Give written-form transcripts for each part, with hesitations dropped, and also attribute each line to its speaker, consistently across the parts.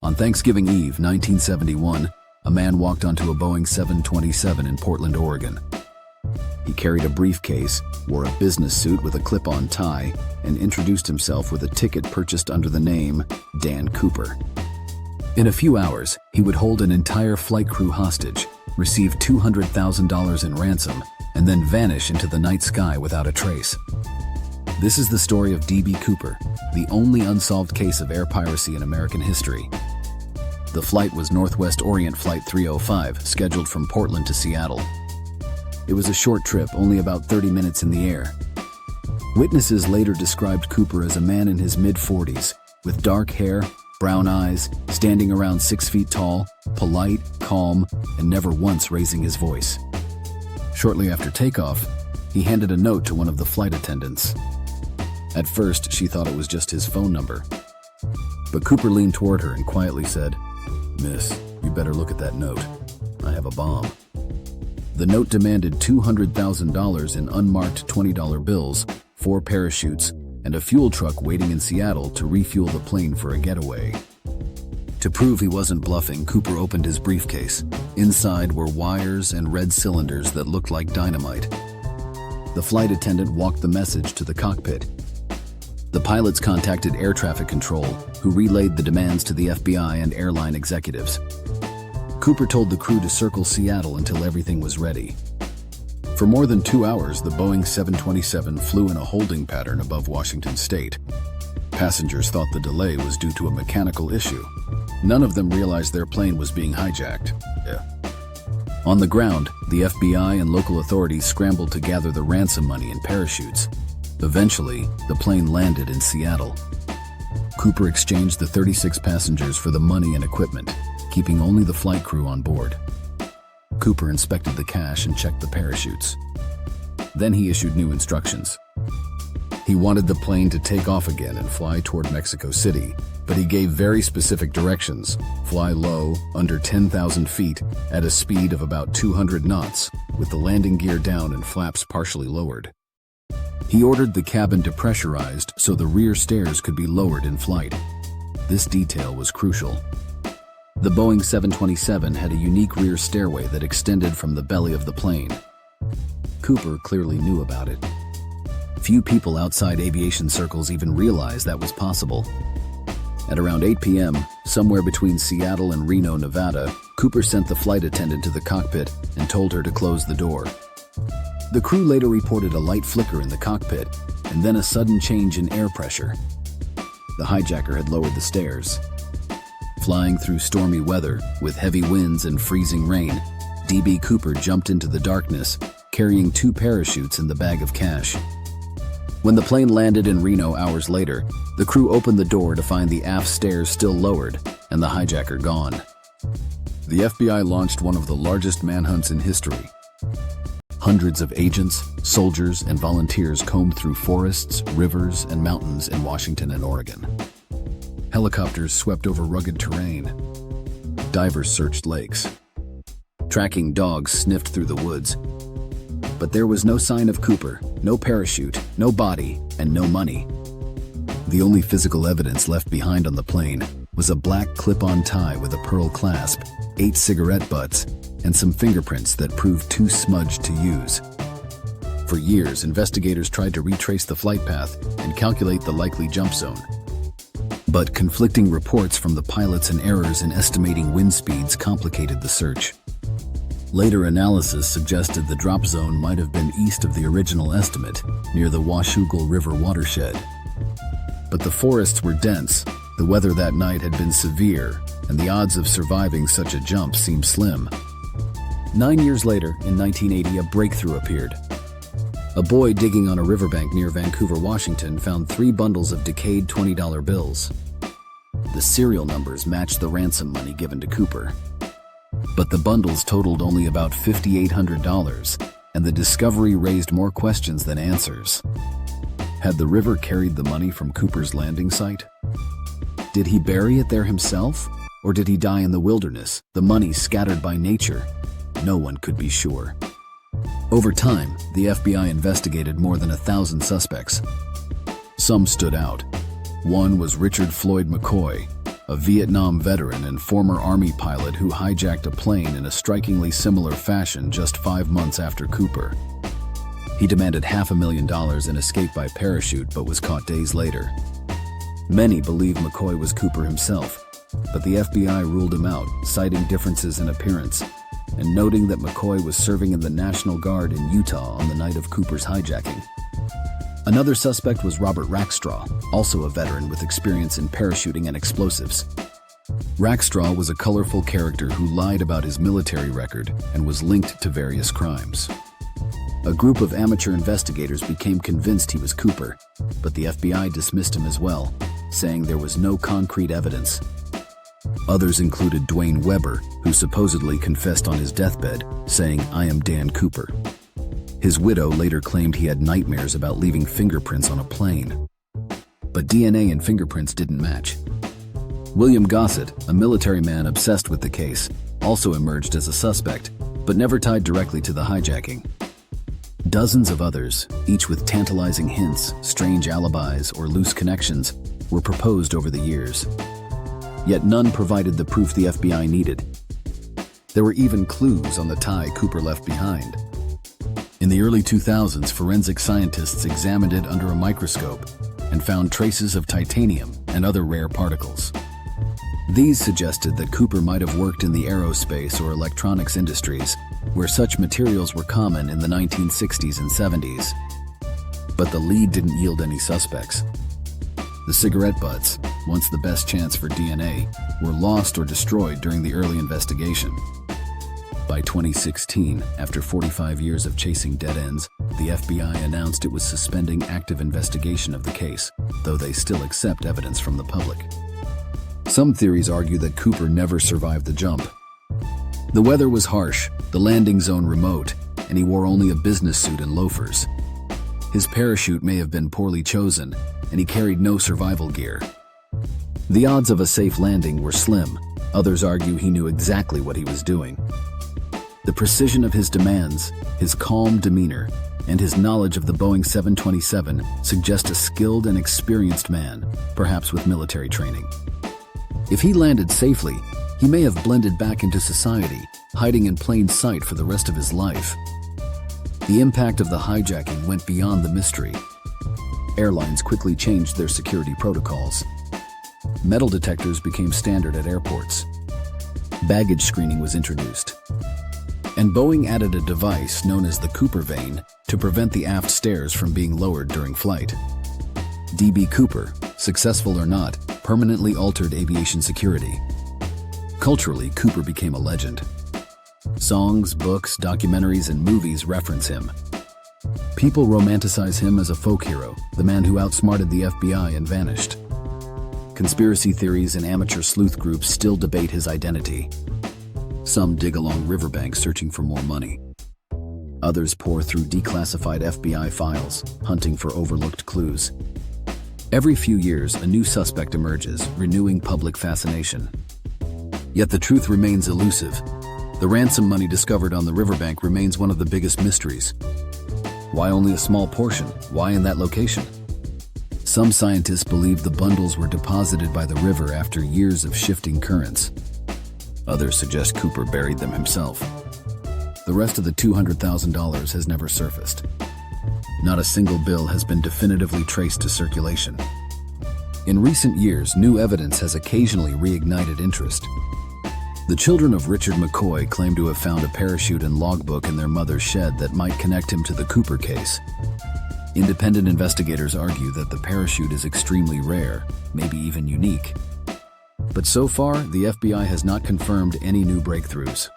Speaker 1: On Thanksgiving Eve, 1971, a man walked onto a Boeing 727 in Portland, Oregon. He carried a briefcase, wore a business suit with a clip-on tie, and introduced himself with a ticket purchased under the name Dan Cooper. In a few hours, he would hold an entire flight crew hostage, receive $200,000 in ransom, and then vanish into the night sky without a trace. This is the story of D.B. Cooper, the only unsolved case of air piracy in American history. The flight was Northwest Orient Flight 305, scheduled from Portland to Seattle. It was a short trip, only about 30 minutes in the air. Witnesses later described Cooper as a man in his mid-40s, with dark hair, brown eyes, standing around 6 feet tall, polite, calm, and never once raising his voice. Shortly after takeoff, he handed a note to one of the flight attendants. At first, she thought it was just his phone number. But Cooper leaned toward her and quietly said, "Miss, you better look at that note. I have a bomb." The note demanded $200,000 in unmarked $20 bills, 4 parachutes, and a fuel truck waiting in Seattle to refuel the plane for a getaway. To prove he wasn't bluffing, Cooper opened his briefcase. Inside were wires and red cylinders that looked like dynamite. The flight attendant walked the message to the cockpit. The pilots contacted air traffic control, who relayed the demands to the FBI and airline executives. Cooper told the crew to circle Seattle until everything was ready. For more than 2 hours, the Boeing 727 flew in a holding pattern above Washington state. Passengers thought the delay was due to a mechanical issue. None of them realized their plane was being hijacked. On the ground, the FBI and local authorities scrambled to gather the ransom money and parachutes. Eventually, the plane landed in Seattle. Cooper exchanged the 36 passengers for the money and equipment, keeping only the flight crew on board. Cooper inspected the cash and checked the parachutes. Then he issued new instructions. He wanted the plane to take off again and fly toward Mexico City, but he gave very specific directions: fly low, under 10,000 feet, at a speed of about 200 knots, with the landing gear down and flaps partially lowered. He ordered the cabin depressurized so the rear stairs could be lowered in flight. This detail was crucial. The Boeing 727 had a unique rear stairway that extended from the belly of the plane. Cooper clearly knew about it. Few people outside aviation circles even realized that was possible. At around 8 p.m., somewhere between Seattle and Reno, Nevada, Cooper sent the flight attendant to the cockpit and told her to close the door. The crew later reported a light flicker in the cockpit and then a sudden change in air pressure. The hijacker had lowered the stairs. Flying through stormy weather, with heavy winds and freezing rain, D.B. Cooper jumped into the darkness, carrying 2 parachutes and the bag of cash. When the plane landed in Reno hours later, the crew opened the door to find the aft stairs still lowered and the hijacker gone. The FBI launched one of the largest manhunts in history. Hundreds of agents, soldiers, and volunteers combed through forests, rivers, and mountains in Washington and Oregon. Helicopters swept over rugged terrain. Divers searched lakes. Tracking dogs sniffed through the woods. But there was no sign of Cooper, no parachute, no body, and no money. The only physical evidence left behind on the plane was a black clip-on tie with a pearl clasp, 8 cigarette butts, and some fingerprints that proved too smudged to use. For years, investigators tried to retrace the flight path and calculate the likely jump zone. But conflicting reports from the pilots and errors in estimating wind speeds complicated the search. Later analysis suggested the drop zone might have been east of the original estimate, near the Washougal River watershed. But the forests were dense, the weather that night had been severe, and the odds of surviving such a jump seemed slim. 9 years later, in 1980, a breakthrough appeared. A boy digging on a riverbank near Vancouver, Washington, found 3 bundles of decayed $20 bills. The serial numbers matched the ransom money given to Cooper. But the bundles totaled only about $5,800, and the discovery raised more questions than answers. Had the river carried the money from Cooper's landing site? Did he bury it there himself? Or did he die in the wilderness, the money scattered by nature? No one could be sure. Over time, the FBI investigated more than 1,000 suspects. Some stood out. One was Richard Floyd McCoy, a Vietnam veteran and former Army pilot who hijacked a plane in a strikingly similar fashion just 5 months after Cooper. He demanded $500,000 and escaped by parachute but was caught days later. Many believe McCoy was Cooper himself, but the FBI ruled him out, citing differences in appearance and noting that McCoy was serving in the National Guard in Utah on the night of Cooper's hijacking. Another suspect was Robert Rackstraw, also a veteran with experience in parachuting and explosives. Rackstraw was a colorful character who lied about his military record and was linked to various crimes. A group of amateur investigators became convinced he was Cooper, but the FBI dismissed him as well, saying there was no concrete evidence. Others included Dwayne Weber, who supposedly confessed on his deathbed, saying, "I am Dan Cooper." His widow later claimed he had nightmares about leaving fingerprints on a plane. But DNA and fingerprints didn't match. William Gossett, a military man obsessed with the case, also emerged as a suspect, but never tied directly to the hijacking. Dozens of others, each with tantalizing hints, strange alibis, or loose connections, were proposed over the years. Yet none provided the proof the FBI needed. There were even clues on the tie Cooper left behind. In the early 2000s, forensic scientists examined it under a microscope and found traces of titanium and other rare particles. These suggested that Cooper might have worked in the aerospace or electronics industries, where such materials were common in the 1960s and 70s. But the lead didn't yield any suspects. The cigarette butts, once the best chance for DNA, were lost or destroyed during the early investigation. By 2016, after 45 years of chasing dead ends, the FBI announced it was suspending active investigation of the case, though they still accept evidence from the public. Some theories argue that Cooper never survived the jump. The weather was harsh, the landing zone remote, and he wore only a business suit and loafers. His parachute may have been poorly chosen, and he carried no survival gear. The odds of a safe landing were slim. Others argue he knew exactly what he was doing. The precision of his demands, his calm demeanor, and his knowledge of the Boeing 727 suggest a skilled and experienced man, perhaps with military training. If he landed safely, he may have blended back into society, hiding in plain sight for the rest of his life. The impact of the hijacking went beyond the mystery. Airlines quickly changed their security protocols. Metal detectors became standard at airports. Baggage screening was introduced. And Boeing added a device known as the Cooper vane to prevent the aft stairs from being lowered during flight. D.B. Cooper, successful or not, permanently altered aviation security. Culturally, Cooper became a legend. Songs, books, documentaries, and movies reference him. People romanticize him as a folk hero, the man who outsmarted the FBI and vanished. Conspiracy theories and amateur sleuth groups still debate his identity. Some dig along riverbanks searching for more money. Others pore through declassified FBI files, hunting for overlooked clues. Every few years, a new suspect emerges, renewing public fascination. Yet the truth remains elusive. The ransom money discovered on the riverbank remains one of the biggest mysteries. Why only a small portion? Why in that location? Some scientists believe the bundles were deposited by the river after years of shifting currents. Others suggest Cooper buried them himself. The rest of the $200,000 has never surfaced. Not a single bill has been definitively traced to circulation. In recent years, new evidence has occasionally reignited interest. The children of Richard McCoy claim to have found a parachute and logbook in their mother's shed that might connect him to the Cooper case. Independent investigators argue that the parachute is extremely rare, maybe even unique. But so far, the FBI has not confirmed any new breakthroughs.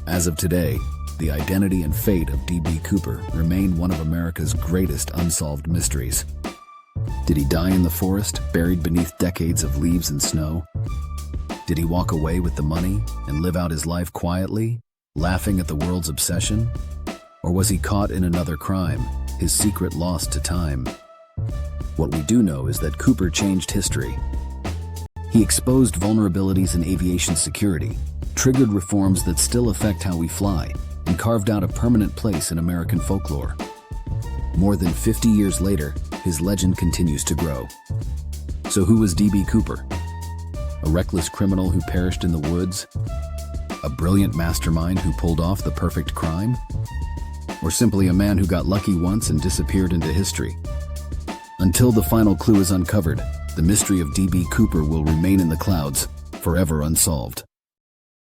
Speaker 1: As of today, the identity and fate of D.B. Cooper remain one of America's greatest unsolved mysteries. Did he die in the forest, buried beneath decades of leaves and snow? Did he walk away with the money and live out his life quietly, laughing at the world's obsession? Or was he caught in another crime, his secret lost to time? What we do know is that Cooper changed history. He exposed vulnerabilities in aviation security, triggered reforms that still affect how we fly, and carved out a permanent place in American folklore. More than 50 years later, his legend continues to grow. So who was D.B. Cooper? A reckless criminal who perished in the woods? A brilliant mastermind who pulled off the perfect crime? Or simply a man who got lucky once and disappeared into history? Until the final clue is uncovered, the mystery of D.B. Cooper will remain in the clouds, forever unsolved.